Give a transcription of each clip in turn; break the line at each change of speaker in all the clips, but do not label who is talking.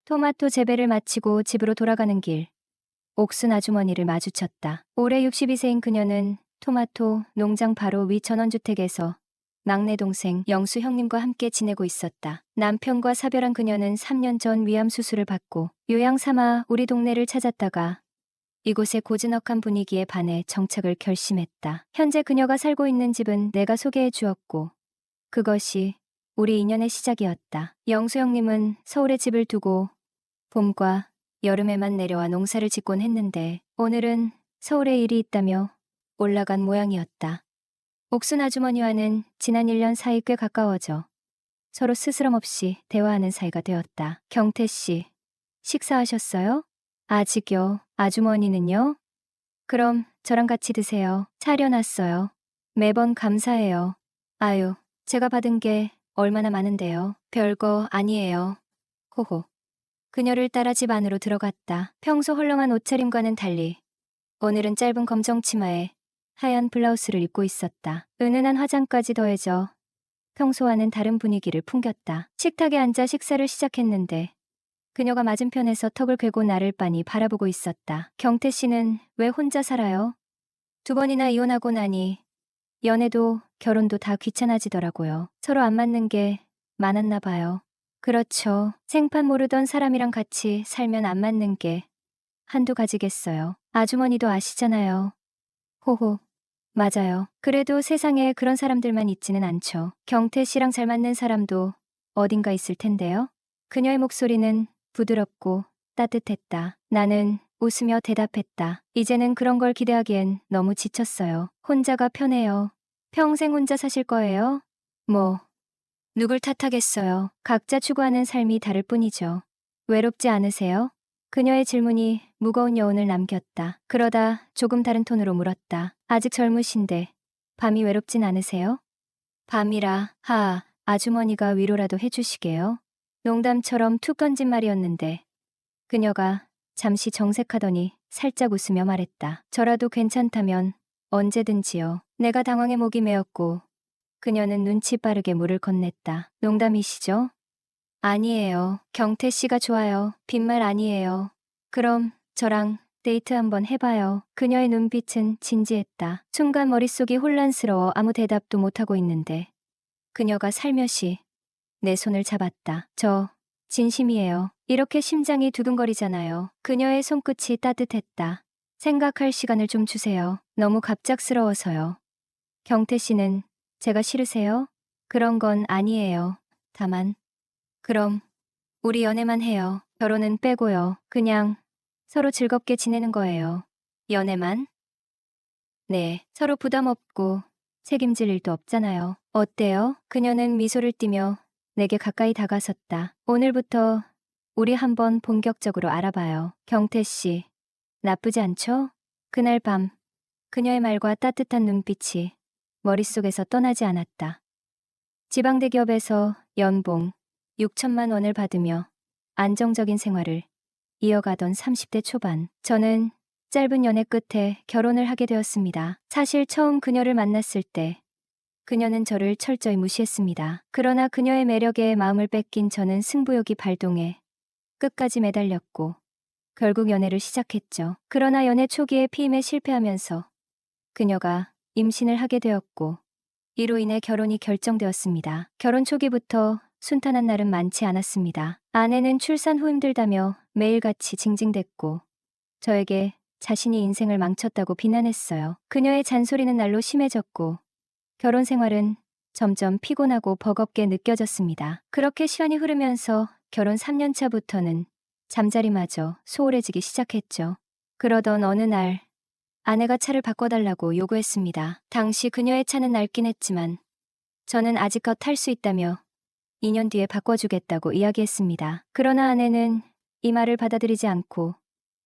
토마토 재배를 마치고 집으로 돌아가는 길, 옥순 아주머니를 마주쳤다. 올해 62세인 그녀는 토마토 농장 바로 위 전원주택에서 막내 동생 영수 형님과 함께 지내고 있었다. 남편과 사별한 그녀는 3년 전 위암 수술을 받고 요양 삼아 우리 동네를 찾았다가 이곳의 고즈넉한 분위기에 반해 정착을 결심했다. 현재 그녀가 살고 있는 집은 내가 소개해 주었고 그것이 우리 인연의 시작이었다. 영수 형님은 서울에 집을 두고 봄과 여름에만 내려와 농사를 짓곤 했는데 오늘은 서울에 일이 있다며 올라간 모양이었다. 옥순 아주머니와는 지난 1년 사이 꽤 가까워져 서로 스스럼 없이 대화하는 사이가 되었다. 경태 씨, 식사하셨어요? 아직요. 아주머니는요? 그럼 저랑 같이 드세요. 차려놨어요. 매번 감사해요. 아유, 제가 받은 게 얼마나 많은데요. 별거 아니에요. 호호. 그녀를 따라 집 안으로 들어갔다. 평소 헐렁한 옷차림과는 달리 오늘은 짧은 검정 치마에 하얀 블라우스를 입고 있었다. 은은한 화장까지 더해져 평소와는 다른 분위기를 풍겼다. 식탁에 앉아 식사를 시작했는데 그녀가 맞은편에서 턱을 괴고 나를 빤히 바라보고 있었다. 경태 씨는 왜 혼자 살아요? 2번이나 이혼하고 나니 연애도 결혼도 다 귀찮아지더라고요. 서로 안 맞는 게 많았나 봐요. 그렇죠. 생판 모르던 사람이랑 같이 살면 안 맞는 게 한두 가지겠어요. 아주머니도 아시잖아요. 호호. 맞아요. 그래도 세상에 그런 사람들만 있지는 않죠. 경태 씨랑 잘 맞는 사람도 어딘가 있을 텐데요. 그녀의 목소리는 부드럽고 따뜻했다. 나는 웃으며 대답했다. 이제는 그런 걸 기대하기엔 너무 지쳤어요. 혼자가 편해요. 평생 혼자 사실 거예요? 뭐, 누굴 탓하겠어요. 각자 추구하는 삶이 다를 뿐이죠. 외롭지 않으세요? 그녀의 질문이 무거운 여운을 남겼다. 그러다 조금 다른 톤으로 물었다. 아직 젊으신데 밤이 외롭진 않으세요? 밤이라, 아주머니가 위로라도 해주시게요. 농담처럼 툭 던진 말이었는데 그녀가 잠시 정색하더니 살짝 웃으며 말했다. 저라도 괜찮다면 언제든지요. 내가 당황해 목이 메었고 그녀는 눈치 빠르게 물을 건넸다. 농담이시죠? 아니에요. 경태 씨가 좋아요. 빈말 아니에요. 그럼 저랑 데이트 한번 해봐요. 그녀의 눈빛은 진지했다. 순간 머릿속이 혼란스러워 아무 대답도 못하고 있는데 그녀가 살며시 내 손을 잡았다. 저 진심이에요. 이렇게 심장이 두근거리잖아요. 그녀의 손끝이 따뜻했다. 생각할 시간을 좀 주세요. 너무 갑작스러워서요. 경태 씨는 제가 싫으세요? 그런 건 아니에요. 다만 그럼 우리 연애만 해요. 결혼은 빼고요. 그냥 서로 즐겁게 지내는 거예요. 연애만? 네, 서로 부담 없고 책임질 일도 없잖아요. 어때요? 그녀는 미소를 띠며 내게 가까이 다가섰다. 오늘부터 우리 한번 본격적으로 알아봐요. 경태 씨, 나쁘지 않죠? 그날 밤 그녀의 말과 따뜻한 눈빛이 머릿속에서 떠나지 않았다. 지방대기업에서 연봉 6천만 원을 받으며 안정적인 생활을 이어가던 30대 초반. 저는 짧은 연애 끝에 결혼을 하게 되었습니다. 사실 처음 그녀를 만났을 때 그녀는 저를 철저히 무시했습니다. 그러나 그녀의 매력에 마음을 뺏긴 저는 승부욕이 발동해 끝까지 매달렸고 결국 연애를 시작했죠. 그러나 연애 초기에 피임에 실패하면서 그녀가 임신을 하게 되었고 이로 인해 결혼이 결정되었습니다. 결혼 초기부터 순탄한 날은 많지 않았습니다. 아내는 출산 후 힘들다며 매일같이 징징댔고 저에게 자신이 인생을 망쳤다고 비난했어요. 그녀의 잔소리는 날로 심해졌고 결혼 생활은 점점 피곤하고 버겁게 느껴졌습니다. 그렇게 시간이 흐르면서 결혼 3년 차부터는 잠자리마저 소홀해지기 시작했죠. 그러던 어느 날 아내가 차를 바꿔달라고 요구했습니다. 당시 그녀의 차는 낡긴 했지만 저는 아직껏 탈 수 있다며 2년 뒤에 바꿔주겠다고 이야기했습니다. 그러나 아내는 이 말을 받아들이지 않고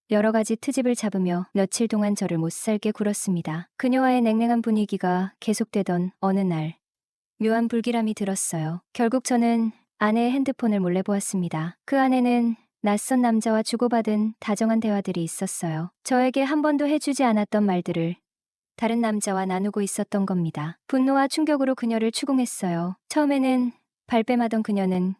여러 가지 트집을 잡으며 며칠 동안 저를 못살게 굴었습니다. 그녀와의 냉랭한 분위기가 계속되던 어느 날 묘한 불길함이 들었어요. 결국 저는 아내의 핸드폰을 몰래 보았습니다. 그 안에는 낯선 남자와 주고받은 다정한 대화들이 있었어요. 저에게 한 번도 해주지 않았던 말들을 다른 남자와 나누고 있었던 겁니다. 분노와 충격으로 그녀를 추궁했어요. 처음에는 발뺌하던 그녀는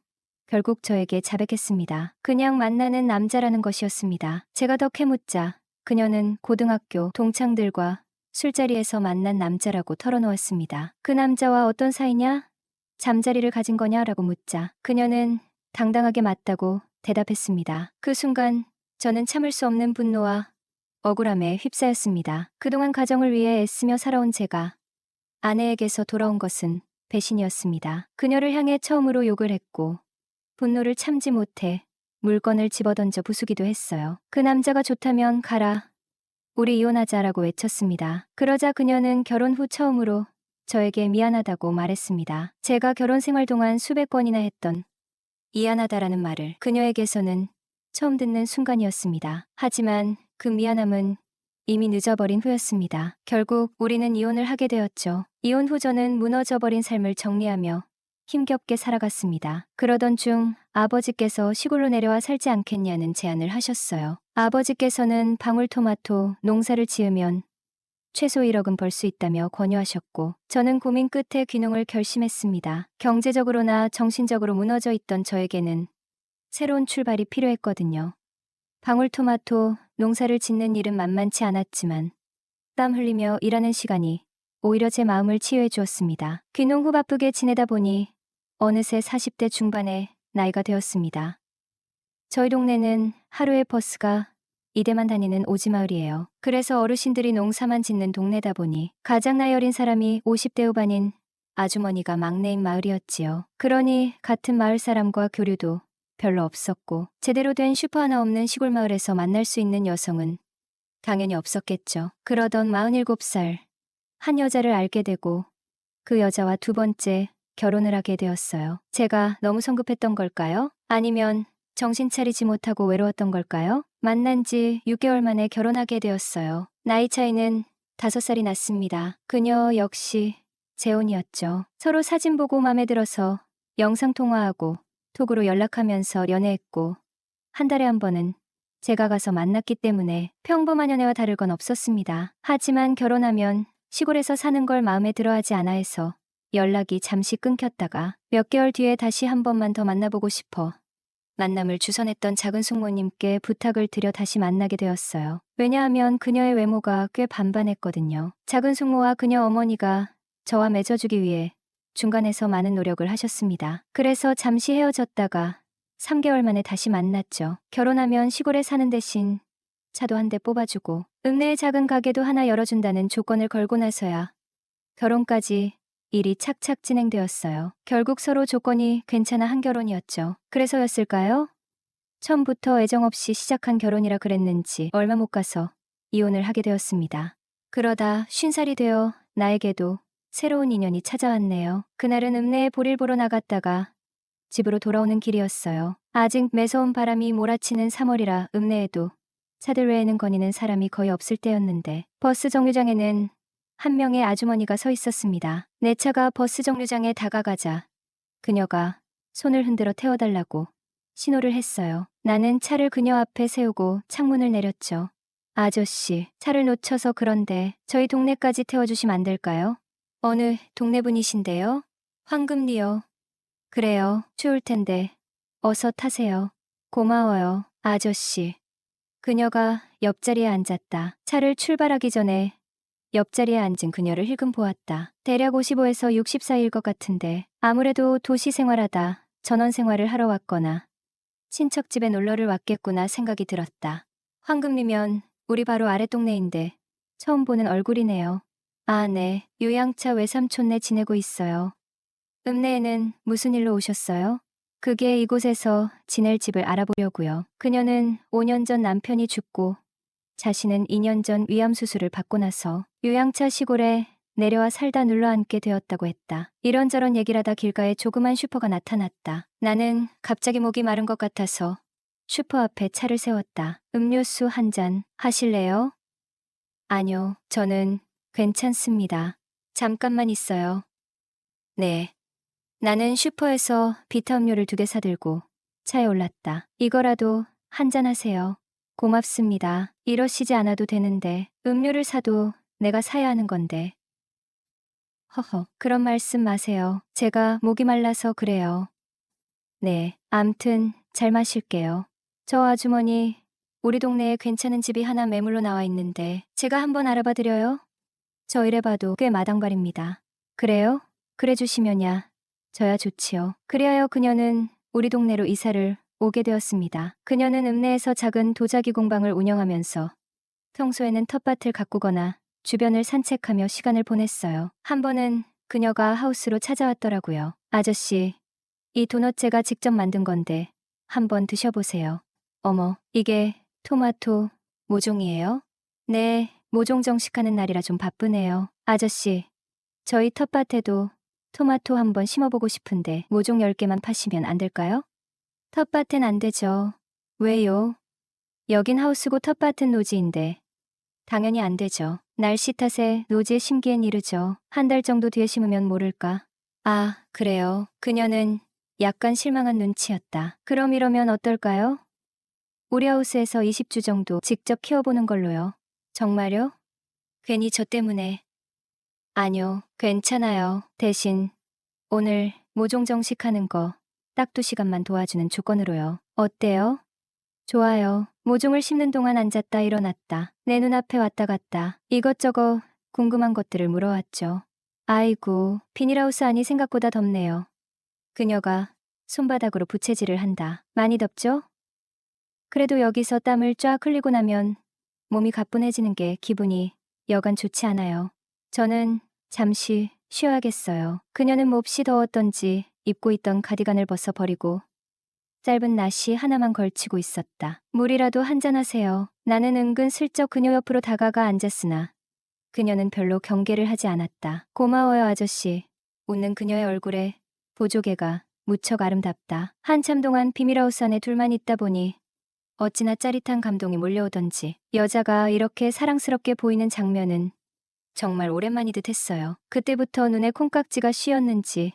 결국 저에게 자백했습니다. 그냥 만나는 남자라는 것이었습니다. 제가 더 캐묻자 그녀는 고등학교 동창들과 술자리에서 만난 남자라고 털어놓았습니다. 그 남자와 어떤 사이냐? 잠자리를 가진 거냐라고 묻자 그녀는 당당하게 맞다고 대답했습니다. 그 순간 저는 참을 수 없는 분노와 억울함에 휩싸였습니다. 그동안 가정을 위해 애쓰며 살아온 제가 아내에게서 돌아온 것은 배신이었습니다. 그녀를 향해 처음으로 욕을 했고 분노를 참지 못해 물건을 집어던져 부수기도 했어요. 그 남자가 좋다면 가라. 우리 이혼하자라고 외쳤습니다. 그러자 그녀는 결혼 후 처음으로 저에게 미안하다고 말했습니다. 제가 결혼 생활 동안 수백 번이나 했던 미안하다라는 말을 그녀에게서는 처음 듣는 순간이었습니다. 하지만 그 미안함은 이미 늦어버린 후였습니다. 결국 우리는 이혼을 하게 되었죠. 이혼 후 저는 무너져버린 삶을 정리하며 힘겹게 살아갔습니다. 그러던 중 아버지께서 시골로 내려와 살지 않겠냐는 제안을 하셨어요. 아버지께서는 방울토마토 농사를 지으면 최소 1억은 벌 수 있다며 권유하셨고 저는 고민 끝에 귀농을 결심했습니다. 경제적으로나 정신적으로 무너져 있던 저에게는 새로운 출발이 필요했거든요. 방울토마토 농사를 짓는 일은 만만치 않았지만 땀 흘리며 일하는 시간이 오히려 제 마음을 치유해 주었습니다. 귀농 후 바쁘게 지내다 보니 어느새 40대 중반의 나이가 되었습니다. 저희 동네는 하루에 버스가 2대만 다니는 오지마을이에요. 그래서 어르신들이 농사만 짓는 동네다 보니 가장 나이 어린 사람이 50대 후반인 아주머니가 막내인 마을이었지요. 그러니 같은 마을 사람과 교류도 별로 없었고 제대로 된 슈퍼 하나 없는 시골 마을에서 만날 수 있는 여성은 당연히 없었겠죠. 그러던 47살 한 여자를 알게 되고 그 여자와 두 번째 결혼을 하게 되었어요. 제가 너무 성급했던 걸까요? 아니면 정신 차리지 못하고 외로웠던 걸까요? 만난 지 6개월 만에 결혼하게 되었어요. 나이 차이는 5살이 났습니다. 그녀 역시 재혼이었죠. 서로 사진 보고 마음에 들어서 영상통화하고 톡으로 연락하면서 연애했고 한 달에 한 번은 제가 가서 만났기 때문에 평범한 연애와 다를 건 없었습니다. 하지만 결혼하면 시골에서 사는 걸 마음에 들어하지 않아 해서 연락이 잠시 끊겼다가 몇 개월 뒤에 다시 한 번만 더 만나보고 싶어 만남을 주선했던 작은 숙모님께 부탁을 드려 다시 만나게 되었어요. 왜냐하면 그녀의 외모가 꽤 반반했거든요. 작은 숙모와 그녀 어머니가 저와 맺어주기 위해 중간에서 많은 노력을 하셨습니다. 그래서 잠시 헤어졌다가 3개월 만에 다시 만났죠. 결혼하면 시골에 사는 대신 차도 한 대 뽑아주고 읍내의 작은 가게도 하나 열어준다는 조건을 걸고 나서야 결혼까지 일이 착착 진행되었어요. 결국 서로 조건이 괜찮아 한 결혼이었죠. 그래서였을까요? 처음부터 애정 없이 시작한 결혼이라 그랬는지 얼마 못 가서 이혼을 하게 되었습니다. 그러다 50살이 되어 나에게도 새로운 인연이 찾아왔네요. 그날은 읍내에 볼일 보러 나갔다가 집으로 돌아오는 길이었어요. 아직 매서운 바람이 몰아치는 3월이라 읍내에도 차들 외에는 거니는 사람이 거의 없을 때였는데 버스 정류장에는 한 명의 아주머니가 서 있었습니다. 내 차가 버스 정류장에 다가가자 그녀가 손을 흔들어 태워달라고 신호를 했어요. 나는 차를 그녀 앞에 세우고 창문을 내렸죠. 아저씨, 차를 놓쳐서 그런데 저희 동네까지 태워주시면 안 될까요? 어느 동네 분이신데요? 황금리요. 그래요. 추울 텐데 어서 타세요. 고마워요, 아저씨. 그녀가 옆자리에 앉았다. 차를 출발하기 전에 옆자리에 앉은 그녀를 힐끔 보았다. 대략 55에서 60 사이일 것 같은데 아무래도 도시 생활하다 전원 생활을 하러 왔거나 친척집에 놀러를 왔겠구나 생각이 들었다. 황금리면 우리 바로 아래 동네인데 처음 보는 얼굴이네요. 아, 네. 요양차 외삼촌네 지내고 있어요. 읍내에는 무슨 일로 오셨어요? 그게 이곳에서 지낼 집을 알아보려고요. 그녀는 5년 전 남편이 죽고 자신은 2년 전 위암 수술을 받고 나서 요양차 시골에 내려와 살다 눌러앉게 되었다고 했다. 이런저런 얘기를 하다 길가에 조그만 슈퍼가 나타났다. 나는 갑자기 목이 마른 것 같아서 슈퍼 앞에 차를 세웠다. 음료수 한 잔 하실래요? 아니요, 저는 괜찮습니다. 잠깐만 있어요. 네. 나는 슈퍼에서 비타 음료를 2개 사들고 차에 올랐다. 이거라도 한 잔 하세요. 고맙습니다. 이러시지 않아도 되는데 음료를 사도 내가 사야 하는 건데. 허허, 그런 말씀 마세요. 제가 목이 말라서 그래요. 네, 암튼 잘 마실게요. 저 아주머니, 우리 동네에 괜찮은 집이 하나 매물로 나와 있는데 제가 한번 알아봐 드려요. 저 이래봐도 꽤 마당발입니다. 그래요? 그래 주시면야 저야 좋지요. 그리하여 그녀는 우리 동네로 이사를 오게 되었습니다. 그녀는 읍내에서 작은 도자기 공방을 운영하면서 평소에는 텃밭을 가꾸거나 주변을 산책하며 시간을 보냈어요. 한 번은 그녀가 하우스로 찾아왔더라고요. 아저씨, 이 도넛 제가 직접 만든 건데 한번 드셔보세요. 어머, 이게 토마토 모종이에요? 네, 모종 정식하는 날이라 좀 바쁘네요. 아저씨, 저희 텃밭에도 토마토 한번 심어보고 싶은데 모종 10개만 파시면 안 될까요? 텃밭엔 안 되죠. 왜요? 여긴 하우스고 텃밭은 노지인데 당연히 안 되죠. 날씨 탓에 노지에 심기엔 이르죠. 한 달 정도 뒤에 심으면 모를까. 아, 그래요. 그녀는 약간 실망한 눈치였다. 그럼 이러면 어떨까요? 우리 하우스에서 20주 정도 직접 키워보는 걸로요. 정말요? 괜히 저 때문에. 아니요, 괜찮아요. 대신 오늘 모종 정식하는 거 딱 2시간만 도와주는 조건으로요. 어때요? 좋아요. 모종을 심는 동안 앉았다 일어났다. 내 눈앞에 왔다 갔다. 이것저것 궁금한 것들을 물어왔죠. 아이고, 비닐하우스 안이 생각보다 덥네요. 그녀가 손바닥으로 부채질을 한다. 많이 덥죠? 그래도 여기서 땀을 쫙 흘리고 나면 몸이 가뿐해지는 게 기분이 여간 좋지 않아요. 저는 잠시 쉬어야겠어요. 그녀는 몹시 더웠던지 입고 있던 가디건을 벗어버리고 짧은 나시 하나만 걸치고 있었다. 물이라도 한잔하세요. 나는 은근 슬쩍 그녀 옆으로 다가가 앉았으나 그녀는 별로 경계를 하지 않았다. 고마워요, 아저씨. 웃는 그녀의 얼굴에 보조개가 무척 아름답다. 한참 동안 비밀하우스 안에 둘만 있다 보니 어찌나 짜릿한 감동이 몰려오던지 여자가 이렇게 사랑스럽게 보이는 장면은 정말 오랜만이듯 했어요. 그때부터 눈에 콩깍지가 씌었는지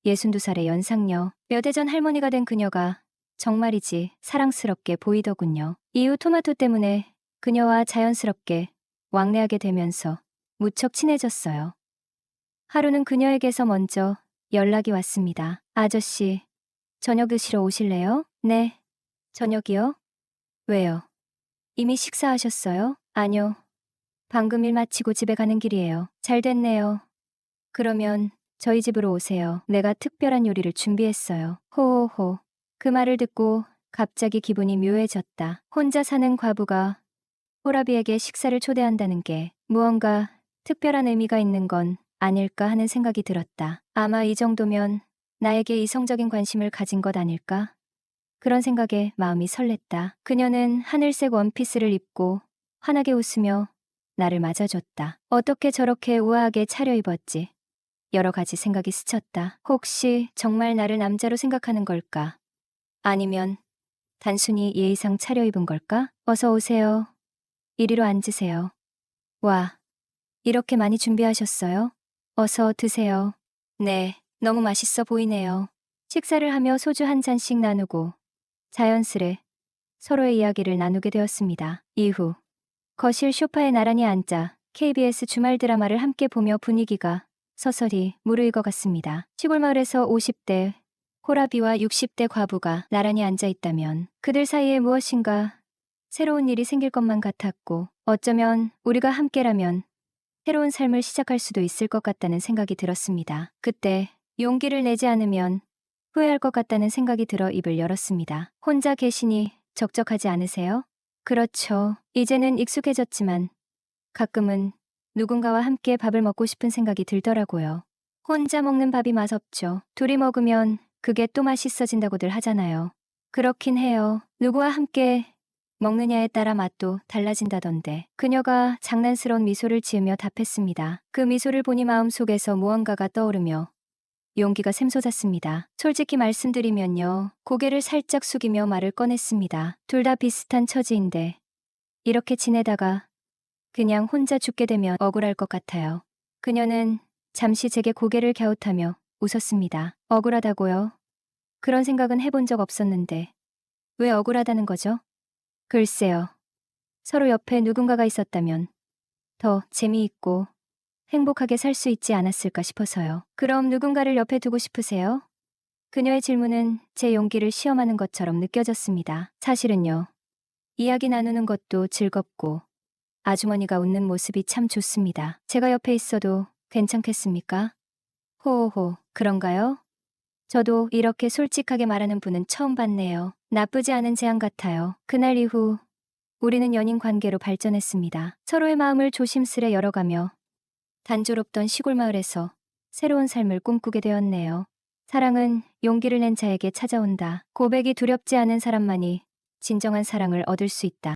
62살의 연상녀, 몇 해 전 할머니가 된 그녀가 정말이지 사랑스럽게 보이더군요. 이후 토마토 때문에 그녀와 자연스럽게 왕래하게 되면서 무척 친해졌어요. 하루는 그녀에게서 먼저 연락이 왔습니다. 아저씨, 저녁 드시러 오실래요? 네. 저녁이요? 왜요? 이미 식사하셨어요? 아니요. 방금 일 마치고 집에 가는 길이에요. 잘 됐네요. 그러면 저희 집으로 오세요. 내가 특별한 요리를 준비했어요. 호호호. 그 말을 듣고 갑자기 기분이 묘해졌다. 혼자 사는 과부가 호라비에게 식사를 초대한다는 게 무언가 특별한 의미가 있는 건 아닐까 하는 생각이 들었다. 아마 이 정도면 나에게 이성적인 관심을 가진 것 아닐까? 그런 생각에 마음이 설렜다. 그녀는 하늘색 원피스를 입고 환하게 웃으며 나를 맞아줬다. 어떻게 저렇게 우아하게 차려입었지? 여러 가지 생각이 스쳤다. 혹시 정말 나를 남자로 생각하는 걸까? 아니면 단순히 예의상 차려입은 걸까? 어서 오세요. 이리로 앉으세요. 와, 이렇게 많이 준비하셨어요? 어서 드세요. 네, 너무 맛있어 보이네요. 식사를 하며 소주 한 잔씩 나누고 자연스레 서로의 이야기를 나누게 되었습니다. 이후 거실 소파에 나란히 앉아 KBS 주말 드라마를 함께 보며 분위기가 서서히 무르익어갔습니다. 시골 마을에서 50대 호라비와 60대 과부가 나란히 앉아 있다면 그들 사이에 무엇인가 새로운 일이 생길 것만 같았고 어쩌면 우리가 함께라면 새로운 삶을 시작할 수도 있을 것 같다는 생각이 들었습니다. 그때 용기를 내지 않으면 후회할 것 같다는 생각이 들어 입을 열었습니다. 혼자 계시니 적적하지 않으세요? 그렇죠. 이제는 익숙해졌지만 가끔은 누군가와 함께 밥을 먹고 싶은 생각이 들더라고요. 혼자 먹는 밥이 맛없죠. 둘이 먹으면 그게 또 맛있어진다고들 하잖아요. 그렇긴 해요. 누구와 함께 먹느냐에 따라 맛도 달라진다던데. 그녀가 장난스러운 미소를 지으며 답했습니다. 그 미소를 보니 마음속에서 무언가가 떠오르며 용기가 샘솟았습니다. 솔직히 말씀드리면요. 고개를 살짝 숙이며 말을 꺼냈습니다. 둘 다 비슷한 처지인데 이렇게 지내다가 그냥 혼자 죽게 되면 억울할 것 같아요. 그녀는 잠시 제게 고개를 갸웃하며 웃었습니다. 억울하다고요? 그런 생각은 해본 적 없었는데 왜 억울하다는 거죠? 글쎄요. 서로 옆에 누군가가 있었다면 더 재미있고 행복하게 살 수 있지 않았을까 싶어서요. 그럼 누군가를 옆에 두고 싶으세요? 그녀의 질문은 제 용기를 시험하는 것처럼 느껴졌습니다. 사실은요. 이야기 나누는 것도 즐겁고 아주머니가 웃는 모습이 참 좋습니다. 제가 옆에 있어도 괜찮겠습니까? 호호호, 그런가요? 저도 이렇게 솔직하게 말하는 분은 처음 봤네요. 나쁘지 않은 제안 같아요. 그날 이후 우리는 연인 관계로 발전했습니다. 서로의 마음을 조심스레 열어가며 단조롭던 시골 마을에서 새로운 삶을 꿈꾸게 되었네요. 사랑은 용기를 낸 자에게 찾아온다. 고백이 두렵지 않은 사람만이 진정한 사랑을 얻을 수 있다.